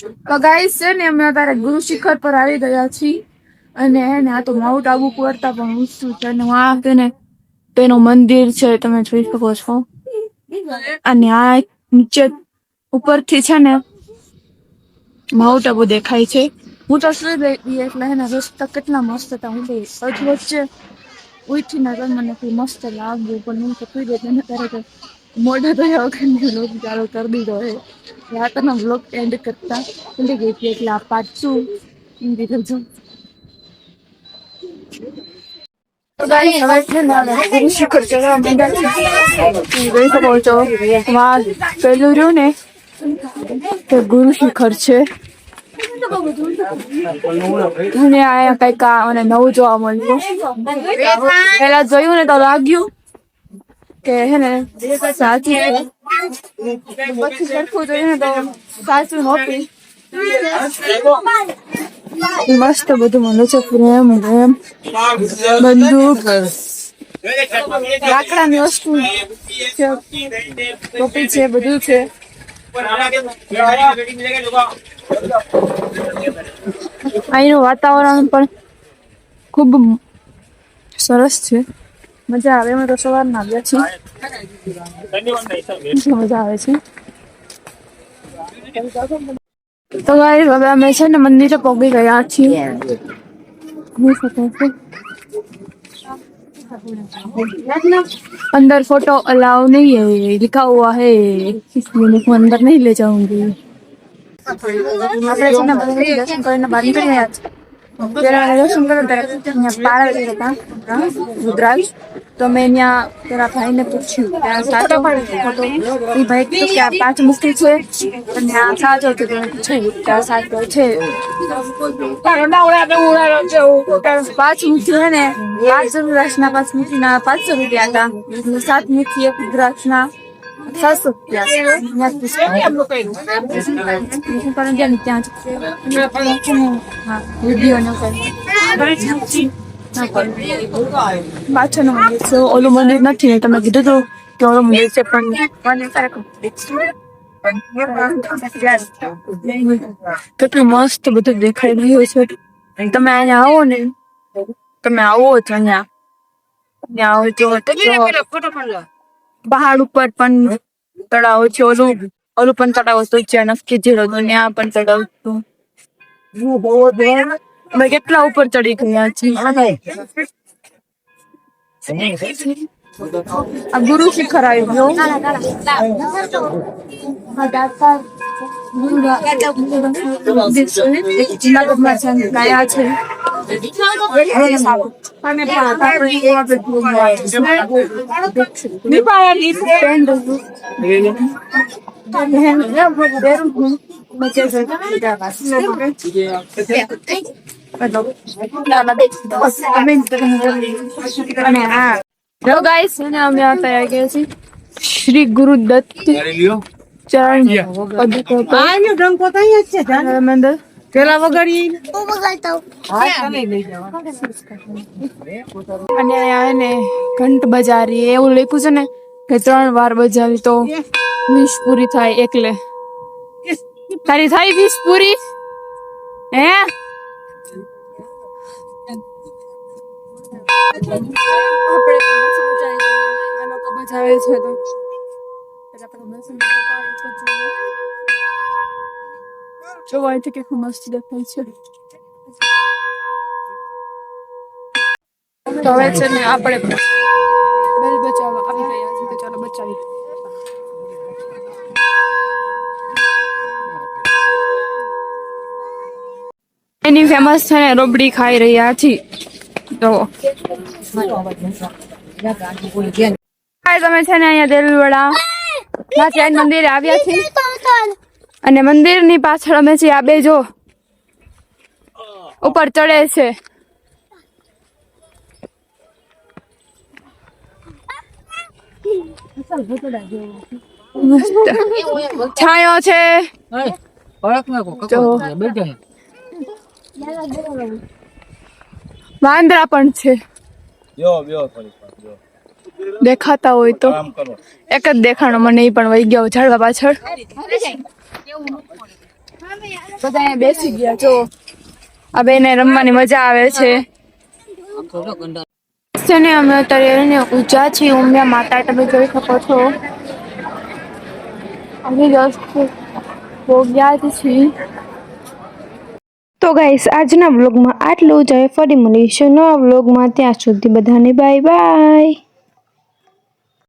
તો ગાઈસ છે ને અમે અત્યારે ગુરુ શિખર પર આવી ગયા છીએ અને આ તો માઉન્ટ આબુ કરતા પણ ઊંચું છે અને આ છે ને તેનું મંદિર છે તમે જોઈ શકો છો અને આ નીચે ઉપરથી છે ને માઉન્ટ આબુ દેખાય છે હું તો સુઈ ગઈ એટલે એના રસ્તા કેટલા મસ્ત હતા હું વચ્ચે ઉઠીને મને મસ્ત લાગ્યું પણ હું તો સુઈ ગઈ એને ત્યારે મોઢા ધોયા વગર લોક ચાલુ કરી દીધો હે રાતના બ્લોગ એન્ડ કરતા ભૂલી ગઈ હતી એટલે આ પાછું દીધું છું ગુરુ શિખર ચડવા જોઈ શકો છો પેલું રહ્યું ને તે ગુરુ શિખર છે અને આ કઈક મને નવું જોવા મળ્યું પેલા જોયું ને તો લાગ્યું કે હે ને સાચું પછી સરખું જોયું ને તો સાચું નહોતું મસ્ત બધું મળે છે પ્રેમ બંદૂક લાકડાની વસ્તુ છે ટોપી છે બધું છે અહીંનું વાતાવરણ પણ ખૂબ સરસ છે મજા આવે અમે તો સવારના આવ્યા છીએ મજા આવે છે તો ગાઈસ હવે અમે છે ને મંદિરે પહોંચી ગયા છીએ अंदर फोटो अलाउ नहीं है लिखा हुआ है इसलिए मैं अंदर नहीं ले जाऊंगी दर्शन करने बाद निकल गया दर्शन कर रुद्राक्ष तो मैं यहाँ तेरा भाई ने पूछ्યું भाई तो क्या 5 मुक्ति છે અને આ સાચો છે ત્યાં સાચો છે 5 મુઠ્ઠી है ने 5 रुद्राक्षના 5 મુઠ્ઠીના 500 રૂપિયા હતા 7 મુઠ્ઠી એક रुद्राक्षના 700 રૂપિયા ત્યાં વિડીયો પાછળનું મંદિર છે ઓલું મંદિર નથી ને તમે કીધું હતું કે ઓલું મંદિર છે પણ કેટલું મસ્ત બધું દેખાઈ રહ્યું છે તમે અહીંયા આવો ને તમે આવો છો અહીંયા આવો છો પહાડ ઉપર પણ તળાવ છે ઓલું પણ તળાવ હતું જ્યાં નક્કી જીરો હતું ત્યાં પણ તળાવ હતું અમે કેટલા ઉપર ચડી ગયા છીએ આ ગુરુ શિખર આવી ગયો ગયા છે श्री गुरु दत्त चरण પેલા વગાડી અને ને ઘંટ બજારી એવું લખ્યું છે ને કે 3 વાર બજાવી તો 20 પૂરી થાય એકલે તારી થાય 20 પૂરી હે બજાવે છે તો જો અહીંથી કેટલું મસ્ત દેખાય છે તો હવે છે ને આપણે બેલ બચાવવા આવી ગયા છે તો ચાલો બચાવી એની ફેમસ છે ને રોબડી ખાઈ રહ્યા છીએ તો તમે છે ને અહીંયા દેલવડા નાચિયાન મંદિરે આવ્યા છીએ અને મંદિરની પાછળ અમે છીએ આ બે જો ઉપર ચડે છે છાયો છે વાંદરા પણ છે દેખાતા હોય તો એક જ દેખાણો મને એ પણ વહી ગયો ઝાડવા પાછળ બધા અહીંયા બેસી ગયા જો આ બેને રમવાની મજા આવે છે છે ને અમે અત્યારે એને ઊંચા છીએ ઉમિયા માતા તમે જોઈ શકો છો અમે જસ્ટ ગયા જ છીએ તો ગાઈસ આજના વ્લોગમાં આટલું જ. ફરી મળીશું નવા વ્લોગમાં. ત્યાં સુધી બધાને બાય બાય.